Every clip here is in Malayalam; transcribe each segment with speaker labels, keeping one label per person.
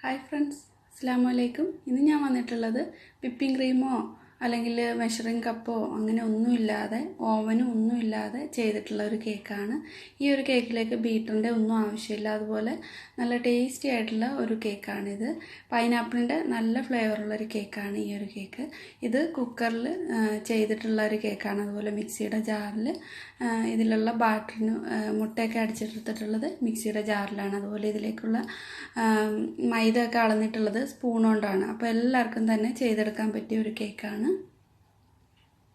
Speaker 1: ഹായ് ഫ്രണ്ട്സ്, അസ്സലാമു അലൈക്കും. ഇന്ന് ഞാൻ വന്നിട്ടുള്ളത് വിപ്പിംഗ് ക്രീമോ അല്ലെങ്കിൽ മെഷറിംഗ് കപ്പോ അങ്ങനെ ഒന്നുമില്ലാതെ ഓവനും ഒന്നുമില്ലാതെ ചെയ്തിട്ടുള്ള ഒരു കേക്കാണ്. ഈ ഒരു കേക്കിലേക്ക് ബീറ്ററിൻ്റെ ഒന്നും ആവശ്യമില്ല. അതുപോലെ നല്ല ടേസ്റ്റി ആയിട്ടുള്ള ഒരു കേക്കാണിത്. പൈനാപ്പിളിൻ്റെ നല്ല ഫ്ലേവറുള്ളൊരു കേക്കാണ് ഈ ഒരു കേക്ക്. ഇത് കുക്കറിൽ ചെയ്തിട്ടുള്ള ഒരു കേക്കാണ്. അതുപോലെ മിക്സിയുടെ ജാറിൽ ഇതിലുള്ള ബാറ്ററിന് മുട്ടയൊക്കെ അടിച്ചെടുത്തിട്ടുള്ളത് മിക്സിയുടെ ജാറിലാണ്. അതുപോലെ ഇതിലേക്കുള്ള മൈദ ഒക്കെ അളന്നിട്ടുള്ളത് സ്പൂൺ കൊണ്ടാണ്. അപ്പോൾ എല്ലാവർക്കും തന്നെ ചെയ്തെടുക്കാൻ പറ്റിയ ഒരു കേക്കാണ്.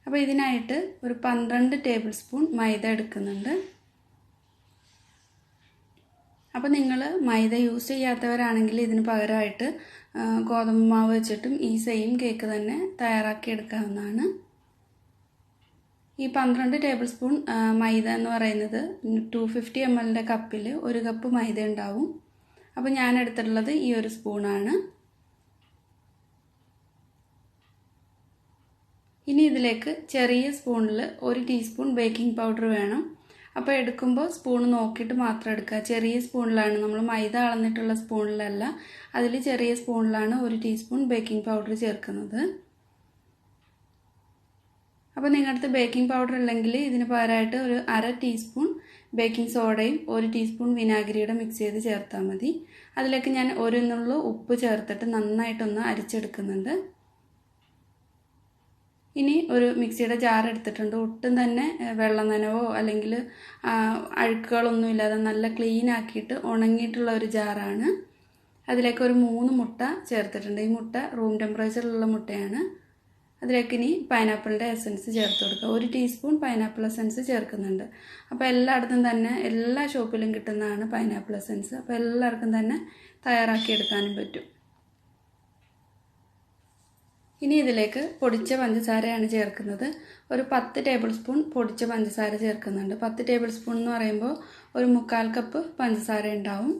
Speaker 1: അപ്പോൾ ഇതിനായിട്ട് ഒരു 12 ടേബിൾ സ്പൂൺ മൈദ എടുക്കുന്നുണ്ട്. അപ്പോൾ നിങ്ങൾ മൈദ യൂസ് ചെയ്യാത്തവരാണെങ്കിൽ ഇതിന് പകരമായിട്ട് ഗോതമ്പ് മാവ് വെച്ചിട്ടും ഈ സെയിം കേക്ക് തന്നെ തയ്യാറാക്കി എടുക്കാവുന്നതാണ്. ഈ 12 ടേബിൾ സ്പൂൺ മൈദ എന്ന് പറയുന്നത് 250 ml കപ്പിൽ 1 കപ്പ് മൈദ ഉണ്ടാവും. അപ്പോൾ ഞാൻ എടുത്തിട്ടുള്ളത് ഈ ഒരു സ്പൂണാണ്. ഇനി ഇതിലേക്ക് ചെറിയ സ്പൂണിൽ 1 ടീസ്പൂൺ ബേക്കിംഗ് പൗഡർ വേണം. അപ്പോൾ എടുക്കുമ്പോൾ സ്പൂൺ നോക്കിയിട്ട് മാത്രം എടുക്കുക. ചെറിയ സ്പൂണിലാണ്, നമ്മൾ മൈദ അളന്നിട്ടുള്ള സ്പൂണിലല്ല, അതിൽ ചെറിയ സ്പൂണിലാണ് 1 ടീസ്പൂൺ ബേക്കിംഗ് പൗഡർ ചേർക്കുന്നത്. അപ്പോൾ നിങ്ങളുടെ അടുത്ത് ബേക്കിംഗ് പൗഡർ ഇല്ലെങ്കിൽ ഇതിന് പകരമായിട്ട് ഒരു 1/2 ടീസ്പൂൺ ബേക്കിംഗ് സോഡയും 1 ടീസ്പൂൺ വിനാഗിരിയുടെ മിക്സ് ചെയ്ത് ചേർത്താൽ മതി. അതിലേക്ക് ഞാൻ 1 നുള്ളു ഉപ്പ് ചേർത്തിട്ട് നന്നായിട്ടൊന്ന് അരിച്ചെടുക്കുന്നുണ്ട്. ഇനി ഒരു മിക്സിയുടെ ജാർ എടുത്തിട്ടുണ്ട്. ഒട്ടും തന്നെ വെള്ളം നനവോ അല്ലെങ്കിൽ അഴുക്കുകളൊന്നും ഇല്ലാതെ നല്ല ക്ലീൻ ആക്കിയിട്ട് ഉണങ്ങിയിട്ടുള്ള ഒരു ജാറാണ്. അതിലേക്ക് ഒരു 3 മുട്ട ചേർത്തിട്ടുണ്ട്. ഈ മുട്ട റൂം ടെമ്പറേച്ചറിലുള്ള മുട്ടയാണ്. അതിലേക്ക് ഇനി പൈനാപ്പിളിൻ്റെ എസൻസ് ചേർത്ത് കൊടുക്കുക. 1 ടീസ്പൂൺ പൈനാപ്പിൾ എസൻസ് ചേർക്കുന്നുണ്ട്. അപ്പോൾ എല്ലായിടത്തും തന്നെ എല്ലാ ഷോപ്പിലും കിട്ടുന്നതാണ് പൈനാപ്പിൾ എസൻസ്. അപ്പോൾ എല്ലാവർക്കും തന്നെ തയ്യാറാക്കിയെടുക്കാനും പറ്റും. ഇനി ഇതിലേക്ക് പൊടിച്ച പഞ്ചസാരയാണ് ചേർക്കുന്നത്. ഒരു 10 ടേബിൾ സ്പൂൺ പൊടിച്ച പഞ്ചസാര ചേർക്കുന്നുണ്ട്. 10 ടേബിൾ സ്പൂൺ എന്ന് പറയുമ്പോൾ ഒരു 1/4 കപ്പ് പഞ്ചസാര ഉണ്ടാവും.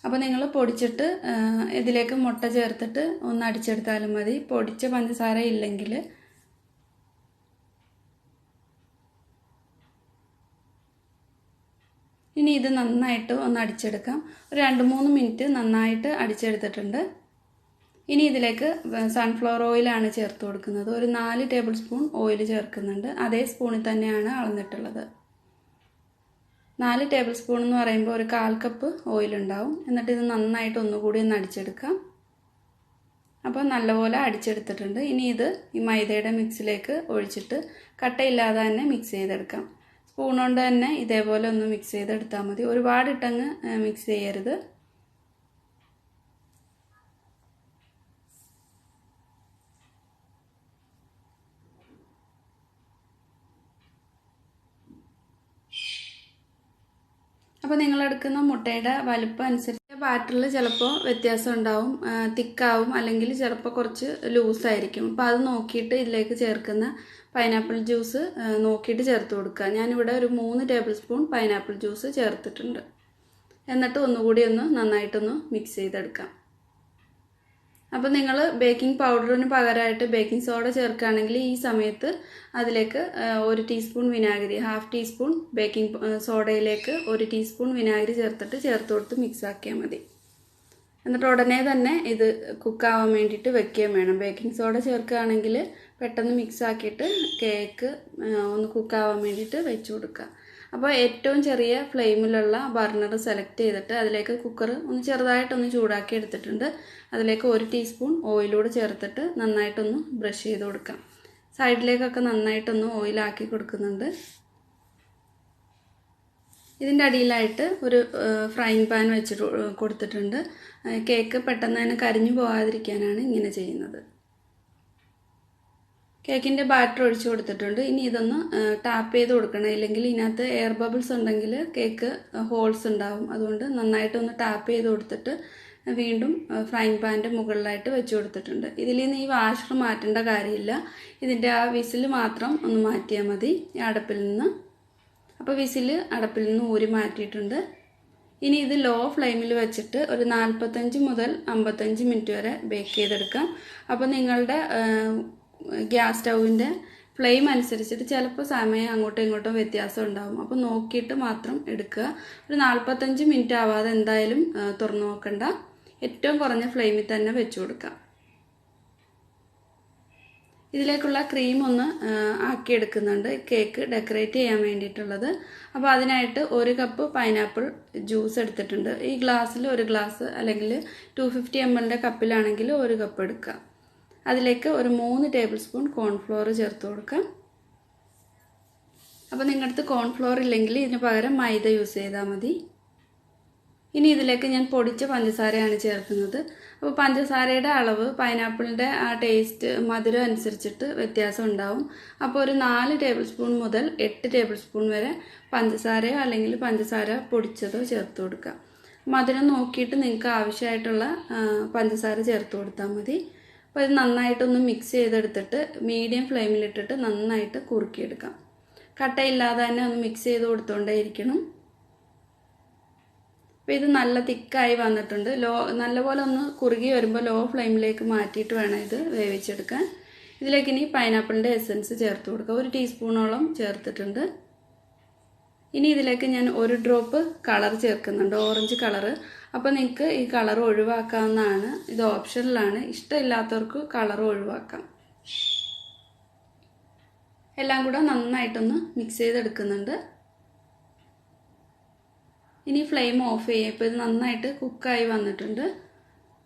Speaker 1: അപ്പോൾ നിങ്ങൾ പൊടിച്ചിട്ട് ഇതിലേക്ക് മുട്ട ചേർത്തിട്ട് ഒന്ന് അടിച്ചെടുത്താലും മതി. പൊടിച്ച പഞ്ചസാര ഇല്ലെങ്കിൽ ഇനി ഇത് നന്നായിട്ട് ഒന്ന് അടിച്ചെടുക്കാം. ഒരു 2-3 മിനിറ്റ് നന്നായിട്ട് അടിച്ചെടുത്തിട്ടുണ്ട്. ഇനി ഇതിലേക്ക് സൺഫ്ലവർ ഓയിലാണ് ചേർത്ത് കൊടുക്കുന്നത്. ഒരു 4 ടേബിൾ സ്പൂൺ ഓയിൽ ചേർക്കുന്നുണ്ട്. അതേ സ്പൂണിൽ തന്നെയാണ് അളന്നിട്ടുള്ളത്. 4 ടേബിൾ സ്പൂൺ എന്ന് പറയുമ്പോൾ ഒരു 1/4 കപ്പ് ഓയിലുണ്ടാവും. എന്നിട്ട് ഇത് നന്നായിട്ട് ഒന്നുകൂടി ഒന്ന് അടിച്ചെടുക്കാം. അപ്പോൾ നല്ലപോലെ അടിച്ചെടുത്തിട്ടുണ്ട്. ഇനി ഇത് ഈ മൈദയുടെ മിക്സിലേക്ക് ഒഴിച്ചിട്ട് കട്ടയില്ലാതെ തന്നെ മിക്സ് ചെയ്തെടുക്കാം. സ്പൂൺ കൊണ്ട് തന്നെ ഇതേപോലെ ഒന്ന് മിക്സ് ചെയ്തെടുത്താൽ മതി. ഒരുപാടിട്ടങ്ങ് മിക്സ് ചെയ്യരുത്. അപ്പോൾ നിങ്ങളെടുക്കുന്ന മുട്ടയുടെ വലുപ്പം അനുസരിച്ച് ബാറ്ററിൽ ചിലപ്പോൾ വ്യത്യാസം ഉണ്ടാവും. തിക്കാവും, അല്ലെങ്കിൽ ചിലപ്പോൾ കുറച്ച് ലൂസായിരിക്കും. അപ്പോൾ അത് നോക്കിയിട്ട് ഇതിലേക്ക് ചേർക്കുന്ന പൈനാപ്പിൾ ജ്യൂസ് നോക്കിയിട്ട് ചേർത്ത് കൊടുക്കുക. ഞാനിവിടെ ഒരു 3 ടേബിൾ സ്പൂൺ പൈനാപ്പിൾ ജ്യൂസ് ചേർത്തിട്ടുണ്ട്. എന്നിട്ട് ഒന്നുകൂടി ഒന്ന് നന്നായിട്ടൊന്ന് മിക്സ് ചെയ്തെടുക്കാം. അപ്പോൾ നിങ്ങൾ ബേക്കിംഗ് പൗഡറിന് പകരമായിട്ട് ബേക്കിംഗ് സോഡ ചേർക്കുകയാണെങ്കിൽ ഈ സമയത്ത് അതിലേക്ക് 1 ടീസ്പൂൺ വിനാഗിരി, 1/2 ടീസ്പൂൺ ബേക്കിംഗ് സോഡയിലേക്ക് 1 ടീസ്പൂൺ വിനാഗിരി ചേർത്ത് കൊടുത്ത് മിക്സ് ആക്കിയാൽ മതി. എന്നിട്ട് ഉടനെ തന്നെ ഇത് കുക്കാവാൻ വേണ്ടിയിട്ട് വെക്കുകയും വേണം. ബേക്കിംഗ് സോഡ ചേർക്കുകയാണെങ്കിൽ പെട്ടെന്ന് മിക്സ് ആക്കിയിട്ട് കേക്ക് ഒന്ന് കുക്കാവാൻ വേണ്ടിയിട്ട് വെച്ച് കൊടുക്കുക. അപ്പോൾ ഏറ്റവും ചെറിയ ഫ്ലെയിമിലുള്ള ബർണർ സെലക്ട് ചെയ്തിട്ട് അതിലേക്ക് കുക്കർ ഒന്ന് ചെറുതായിട്ടൊന്ന് ചൂടാക്കി എടുത്തിട്ടുണ്ട്. അതിലേക്ക് 1 ടീസ്പൂൺ ഓയിലൂടെ ചേർത്തിട്ട് നന്നായിട്ടൊന്ന് ബ്രഷ് ചെയ്ത് കൊടുക്കാം. സൈഡിലേക്കൊക്കെ നന്നായിട്ടൊന്ന് ഓയിലാക്കി കൊടുക്കുന്നുണ്ട്. ഇതിൻ്റെ അടിയിലായിട്ട് ഒരു ഫ്രൈങ് പാൻ വെച്ചിട്ട് കൊടുത്തിട്ടുണ്ട്. കേക്ക് പെട്ടെന്ന് തന്നെ കരിഞ്ഞു പോകാതിരിക്കാനാണ് ഇങ്ങനെ ചെയ്യുന്നത്. കേക്കിൻ്റെ ബാറ്റർ ഒഴിച്ചു കൊടുത്തിട്ടുണ്ട്. ഇനി ഇതൊന്ന് ടാപ്പ് ചെയ്ത് കൊടുക്കണം. ഇല്ലെങ്കിൽ ഇതിനകത്ത് എയർ ബബിൾസ് ഉണ്ടെങ്കിൽ കേക്ക് ഹോൾസ് ഉണ്ടാവും. അതുകൊണ്ട് നന്നായിട്ടൊന്ന് ടാപ്പ് ചെയ്ത് കൊടുത്തിട്ട് വീണ്ടും ഫ്രൈങ് പാൻ്റെ മുകളിലായിട്ട് വെച്ച് കൊടുത്തിട്ടുണ്ട്. ഇതിൽ നിന്ന് ഈ വാഷർ മാറ്റേണ്ട കാര്യമില്ല. ഇതിൻ്റെ ആ വിസിൽ മാത്രം ഒന്ന് മാറ്റിയാൽ മതി ഈ അടപ്പിൽ നിന്ന്. അപ്പോൾ വിസിൽ അടപ്പിൽ നിന്ന് ഊരി മാറ്റിയിട്ടുണ്ട്. ഇനി ഇത് ലോ ഫ്ലെയിമിൽ വെച്ചിട്ട് ഒരു 45 മുതൽ 55 മിനിറ്റ് വരെ ബേക്ക് ചെയ്തെടുക്കാം. അപ്പോൾ നിങ്ങളുടെ ഗ്യാസ് സ്റ്റൗവിൻ്റെ ഫ്ലെയിം അനുസരിച്ചിട്ട് ചിലപ്പോൾ സമയം അങ്ങോട്ടും ഇങ്ങോട്ടും വ്യത്യാസം ഉണ്ടാകും. അപ്പോൾ നോക്കിയിട്ട് മാത്രം എടുക്കുക. ഒരു 45 മിനിറ്റ് ആവാതെ എന്തായാലും തുറന്നു നോക്കണ്ട. ഏറ്റവും കുറഞ്ഞ ഫ്ലെയിമിൽ തന്നെ വെച്ച് കൊടുക്കാം. ഇതിലേക്കുള്ള ക്രീം ഒന്ന് ആക്കിയെടുക്കുന്നുണ്ട്, കേക്ക് ഡെക്കറേറ്റ് ചെയ്യാൻ വേണ്ടിയിട്ടുള്ളത്. അപ്പോൾ അതിനായിട്ട് 1 കപ്പ് പൈനാപ്പിൾ ജ്യൂസ് എടുത്തിട്ടുണ്ട്. ഈ ഗ്ലാസ്സിൽ 1 ഗ്ലാസ് അല്ലെങ്കിൽ 250 ml കപ്പിലാണെങ്കിൽ 1 കപ്പ് എടുക്കുക. അതിലേക്ക് ഒരു 3 ടേബിൾ സ്പൂൺ കോൺഫ്ലോർ ചേർത്ത് കൊടുക്കാം. അപ്പോൾ നിങ്ങളുടെ അടുത്ത് കോൺഫ്ലോർ ഇല്ലെങ്കിൽ ഇതിന് പകരം മൈദ യൂസ് ചെയ്താൽ മതി. ഇനി ഇതിലേക്ക് ഞാൻ പൊടിച്ച പഞ്ചസാരയാണ് ചേർക്കുന്നത്. അപ്പോൾ പഞ്ചസാരയുടെ അളവ് പൈനാപ്പിളിൻ്റെ ആ ടേസ്റ്റ് മധുരം അനുസരിച്ചിട്ട് വ്യത്യാസം ഉണ്ടാവും. അപ്പോൾ ഒരു 4 ടേബിൾ സ്പൂൺ മുതൽ 8 ടേബിൾ സ്പൂൺ വരെ പഞ്ചസാരയോ അല്ലെങ്കിൽ പഞ്ചസാര പൊടിച്ചതോ ചേർത്ത് കൊടുക്കുക. മധുരം നോക്കിയിട്ട് നിങ്ങൾക്ക് ആവശ്യമായിട്ടുള്ള പഞ്ചസാര ചേർത്ത് കൊടുത്താൽ മതി. അപ്പോൾ ഇത് നന്നായിട്ടൊന്ന് മിക്സ് ചെയ്തെടുത്തിട്ട് മീഡിയം ഫ്ലെയിമിലിട്ടിട്ട് നന്നായിട്ട് കുറുക്കിയെടുക്കാം. കട്ടയില്ലാതെ തന്നെ ഒന്ന് മിക്സ് ചെയ്ത് കൊടുത്തുകൊണ്ടേയിരിക്കണം. അപ്പോൾ ഇത് നല്ല തിക്കായി വന്നിട്ടുണ്ട്. നല്ലപോലെ ഒന്ന് കുറുകി വരുമ്പോൾ ലോ ഫ്ലെയിമിലേക്ക് മാറ്റിയിട്ട് വേണം ഇത് വേവിച്ചെടുക്കാൻ. ഇതിലേക്ക് ഇനി പൈനാപ്പിളിൻ്റെ എസൻസ് ചേർത്ത് കൊടുക്കുക. 1 ടീസ്പൂണോളം ചേർത്തിട്ടുണ്ട്. ഇനി ഇതിലേക്ക് ഞാൻ 1 ഡ്രോപ്പ് കളർ ചേർക്കുന്നുണ്ട്, ഓറഞ്ച് കളറ്. അപ്പോൾ നിങ്ങൾക്ക് ഈ കളർ ഒഴിവാക്കാവുന്നതാണ്, ഇത് ഓപ്ഷനിലാണ്. ഇഷ്ടമില്ലാത്തവർക്ക് കളർ ഒഴിവാക്കാം. എല്ലാം കൂടെ നന്നായിട്ടൊന്ന് മിക്സ് ചെയ്തെടുക്കുന്നുണ്ട്. ഇനി ഫ്ലെയിം ഓഫ് ചെയ്യുക. ഇപ്പോൾ ഇത് നന്നായിട്ട് കുക്കായി വന്നിട്ടുണ്ട്.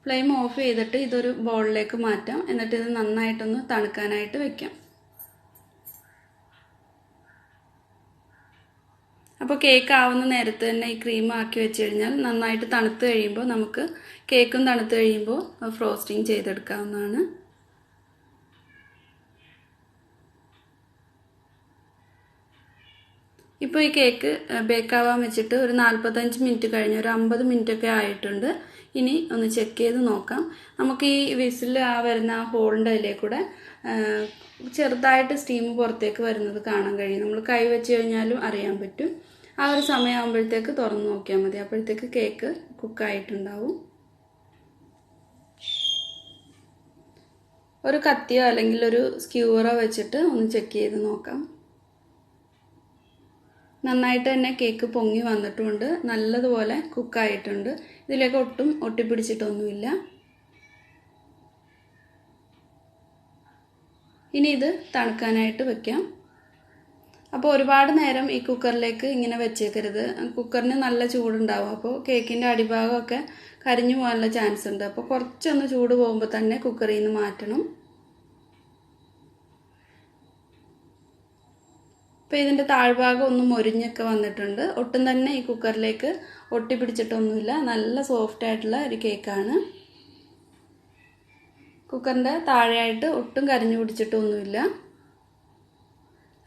Speaker 1: ഫ്ലെയിം ഓഫ് ചെയ്തിട്ട് ഇതൊരു ബൗളിലേക്ക് മാറ്റാം. എന്നിട്ട് ഇത് നന്നായിട്ടൊന്ന് തണുക്കാനായിട്ട് വെക്കാം. അപ്പോൾ കേക്ക് ആവുന്ന നേരത്ത് തന്നെ ഈ ക്രീം ആക്കി വെച്ച് കഴിഞ്ഞാൽ നന്നായിട്ട് തണുത്ത് കഴിയുമ്പോൾ നമുക്ക് കേക്കും തണുത്ത് കഴിയുമ്പോൾ ഫ്രോസ്റ്റിംഗ് ചെയ്തെടുക്കാവുന്നതാണ്. ഇപ്പോൾ ഈ കേക്ക് ബേക്കാവാൻ വെച്ചിട്ട് ഒരു 45 മിനിറ്റ് കഴിഞ്ഞ് ഒരു 50 മിനിറ്റൊക്കെ ആയിട്ടുണ്ട്. ഇനി ഒന്ന് ചെക്ക് ചെയ്ത് നോക്കാം. നമുക്ക് ഈ വിസിൽ വരുന്ന ആ ഹോളിൻ്റെ അതിലേക്കൂടെ ചെറുതായിട്ട് സ്റ്റീം പുറത്തേക്ക് വരുന്നത് കാണാൻ കഴിയും. നമ്മൾ കൈ വെച്ച് കഴിഞ്ഞാലും അറിയാൻ പറ്റും. ആ ഒരു സമയമാകുമ്പോഴത്തേക്ക് തുറന്ന് നോക്കിയാൽ മതി. അപ്പോഴത്തേക്ക് കേക്ക് കുക്കായിട്ടുണ്ടാവും. ഒരു കത്തിയോ അല്ലെങ്കിൽ ഒരു സ്ക്യൂറോ വെച്ചിട്ട് ഒന്ന് ചെക്ക് ചെയ്ത് നോക്കാം. നന്നായിട്ട് തന്നെ കേക്ക് പൊങ്ങി വന്നിട്ടുണ്ട്, നല്ലതുപോലെ കുക്കായിട്ടുണ്ട്. ഇതിലേക്ക് ഒട്ടും ഒട്ടിപ്പിടിച്ചിട്ടൊന്നുമില്ല. ഇനി ഇത് തണുക്കാനായിട്ട് വെക്കാം. അപ്പോൾ ഒരുപാട് നേരം ഈ കുക്കറിലേക്ക് ഇങ്ങനെ വെച്ചേക്കരുത്. കുക്കറിന് നല്ല ചൂടുണ്ടാവും. അപ്പോൾ കേക്കിൻ്റെ അടിഭാഗമൊക്കെ കരിഞ്ഞു പോകാനുള്ള ചാൻസ് ഉണ്ട്. അപ്പോൾ കുറച്ചൊന്ന് ചൂട് പോകുമ്പോൾ തന്നെ കുക്കറിൽ നിന്ന് മാറ്റണം. അപ്പോൾ ഇതിൻ്റെ താഴ്ഭാഗം ഒന്ന് മൊരിഞ്ഞൊക്കെ വന്നിട്ടുണ്ട്. ഒട്ടും തന്നെ ഈ കുക്കറിലേക്ക് ഒട്ടിപ്പിടിച്ചിട്ടൊന്നുമില്ല. നല്ല സോഫ്റ്റ് ആയിട്ടുള്ള ഒരു കേക്കാണ്. കുക്കറിൻ്റെ താഴെയായിട്ട് ഒട്ടും കരിഞ്ഞു പിടിച്ചിട്ടൊന്നുമില്ല.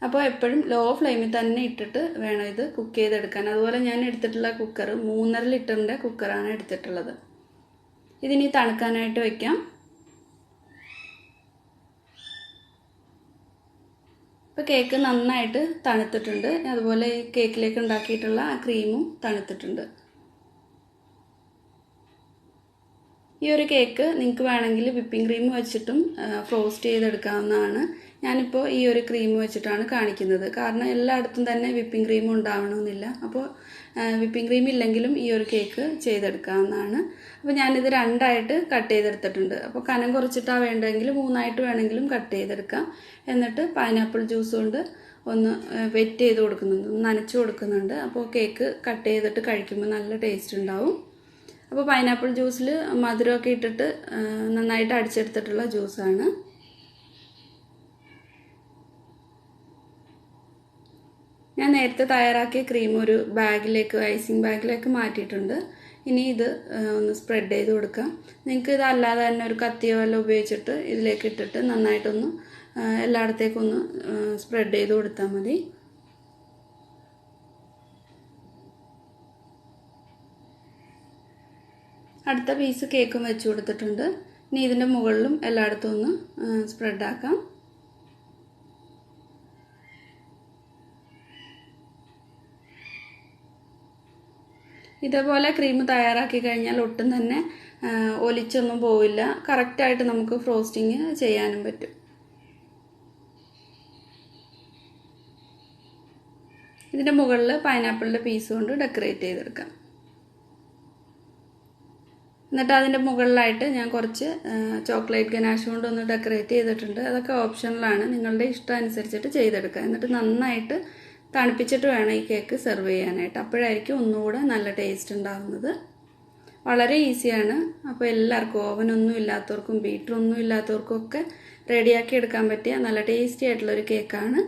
Speaker 1: അപ്പോൾ എപ്പോഴും ലോ ഫ്ലെയിമിൽ തന്നെ ഇട്ടിട്ട് വേണം ഇത് കുക്ക് ചെയ്തെടുക്കാൻ. അതുപോലെ ഞാൻ എടുത്തിട്ടുള്ള കുക്കർ 3.5 ലിറ്ററിൻ്റെ കുക്കറാണ് എടുത്തിട്ടുള്ളത്. ഇതിനി തണുക്കാനായിട്ട് വയ്ക്കാം. ഇപ്പോൾ കേക്ക് നന്നായിട്ട് തണുത്തിട്ടുണ്ട്. അതുപോലെ ഈ കേക്കിലേക്ക് ഉണ്ടാക്കിയിട്ടുള്ള ആ ക്രീമും തണുത്തിട്ടുണ്ട്. ഈ ഒരു കേക്ക് നിങ്ങൾക്ക് വേണമെങ്കിൽ വിപ്പിംഗ് ക്രീം വെച്ചിട്ടും ഫ്രോസ്റ്റ് ചെയ്തെടുക്കാവുന്നതാണ്. ഞാനിപ്പോൾ ഈ ഒരു ക്രീം വെച്ചിട്ടാണ് കാണിക്കുന്നത്. കാരണം എല്ലായിടത്തും തന്നെ വിപ്പിംഗ് ക്രീം ഉണ്ടാവണമെന്നില്ല. അപ്പോൾ വിപ്പിംഗ് ക്രീം ഇല്ലെങ്കിലും ഈ ഒരു കേക്ക് ചെയ്തെടുക്കാവുന്നതാണ്. അപ്പോൾ ഞാനിത് 2ആയിട്ട് കട്ട് ചെയ്തെടുത്തിട്ടുണ്ട്. അപ്പോൾ കനം കുറച്ചിട്ടാണ് വേണ്ടതെങ്കിൽ 3ആയിട്ട് വേണമെങ്കിലും കട്ട് ചെയ്തെടുക്കാം. എന്നിട്ട് പൈനാപ്പിൾ ജ്യൂസ് കൊണ്ട് ഒന്ന് വെറ്റ് ചെയ്ത് കൊടുക്കുന്നുണ്ട്, നനച്ച് കൊടുക്കുന്നുണ്ട്. അപ്പോൾ കേക്ക് കട്ട് ചെയ്തിട്ട് കഴിക്കുമ്പോൾ നല്ല ടേസ്റ്റ് ഉണ്ടാവും. അപ്പോൾ പൈനാപ്പിൾ ജ്യൂസിൽ മധുരമൊക്കെ ഇട്ടിട്ട് നന്നായിട്ട് അടിച്ചെടുത്തിട്ടുള്ള ജ്യൂസാണ്. ഞാൻ നേരത്തെ തയ്യാറാക്കിയ ക്രീം ഒരു ബാഗിലേക്ക്, ഐസിങ് ബാഗിലേക്ക് മാറ്റിയിട്ടുണ്ട്. ഇനി ഇത് ഒന്ന് സ്പ്രെഡ് ചെയ്ത് കൊടുക്കാം. നിങ്ങൾക്ക് ഇത് അല്ലാതെ തന്നെ ഒരു കത്തിയോ വല്ലതും ഉപയോഗിച്ചിട്ട് ഇതിലേക്ക് ഇട്ടിട്ട് നന്നായിട്ടൊന്ന് എല്ലായിടത്തേക്കൊന്ന് സ്പ്രെഡ് ചെയ്ത് കൊടുത്താൽ മതി. അടുത്ത പീസ് കേക്കും വെച്ച് കൊടുത്തിട്ടുണ്ട്. ഇനി ഇതിൻ്റെ മുകളിലും എല്ലായിടത്തും ഒന്ന് സ്പ്രെഡാക്കാം. ഇതേപോലെ ക്രീം തയ്യാറാക്കി കഴിഞ്ഞാൽ ഒട്ടും തന്നെ ഒലിച്ചൊന്നും പോവില്ല. കറക്റ്റായിട്ട് നമുക്ക് ഫ്രോസ്റ്റിങ് ചെയ്യാനും പറ്റും. ഇതിൻ്റെ മുകളിൽ പൈനാപ്പിളിൻ്റെ പീസ് കൊണ്ട് ഡെക്കറേറ്റ് ചെയ്തെടുക്കാം. എന്നിട്ട് അതിൻ്റെ മുകളിലായിട്ട് ഞാൻ കുറച്ച് ചോക്ലേറ്റ് ഗനാഷ് കൊണ്ടൊന്ന് ഡെക്കറേറ്റ് ചെയ്തിട്ടുണ്ട്. അതൊക്കെ ഓപ്ഷണലാണ്, നിങ്ങളുടെ ഇഷ്ടം അനുസരിച്ചിട്ട് ചെയ്തെടുക്കുക. എന്നിട്ട് നന്നായിട്ട് തണുപ്പിച്ചിട്ട് വേണം ഈ കേക്ക് സെർവ് ചെയ്യാനായിട്ട്. അപ്പോഴായിരിക്കും ഒന്നുകൂടെ നല്ല ടേസ്റ്റ് ഉണ്ടാകുന്നത്. വളരെ ഈസിയാണ്. അപ്പോൾ എല്ലാവർക്കും, ഓവനൊന്നും ഇല്ലാത്തവർക്കും ബീറ്ററൊന്നും ഇല്ലാത്തവർക്കും ഒക്കെ റെഡിയാക്കി എടുക്കാൻ പറ്റിയ നല്ല ടേസ്റ്റി ആയിട്ടുള്ളൊരു കേക്കാണ്.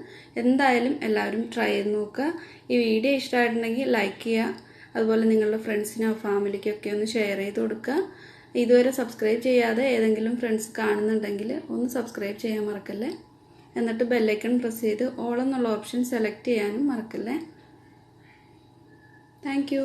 Speaker 1: എന്തായാലും എല്ലാവരും ട്രൈ ചെയ്ത് നോക്കുക. ഈ വീഡിയോ ഇഷ്ടമായിട്ടുണ്ടെങ്കിൽ ലൈക്ക് ചെയ്യുക. അതുപോലെ നിങ്ങളുടെ ഫ്രണ്ട്സിനോ ഫാമിലിക്കൊക്കെ ഒന്ന് ഷെയർ ചെയ്ത് കൊടുക്കുക. ഇതുവരെ സബ്സ്ക്രൈബ് ചെയ്യാതെ ഏതെങ്കിലും ഫ്രണ്ട്സ് കാണുന്നുണ്ടെങ്കിൽ ഒന്ന് സബ്സ്ക്രൈബ് ചെയ്യാൻ മറക്കല്ലേ. എന്നിട്ട് ബെല്ലൈക്കൺ പ്രസ് ചെയ്ത് ഓൾ എന്നുള്ള ഓപ്ഷൻ സെലക്ട് ചെയ്യാനും മറക്കല്ലേ. Thank you.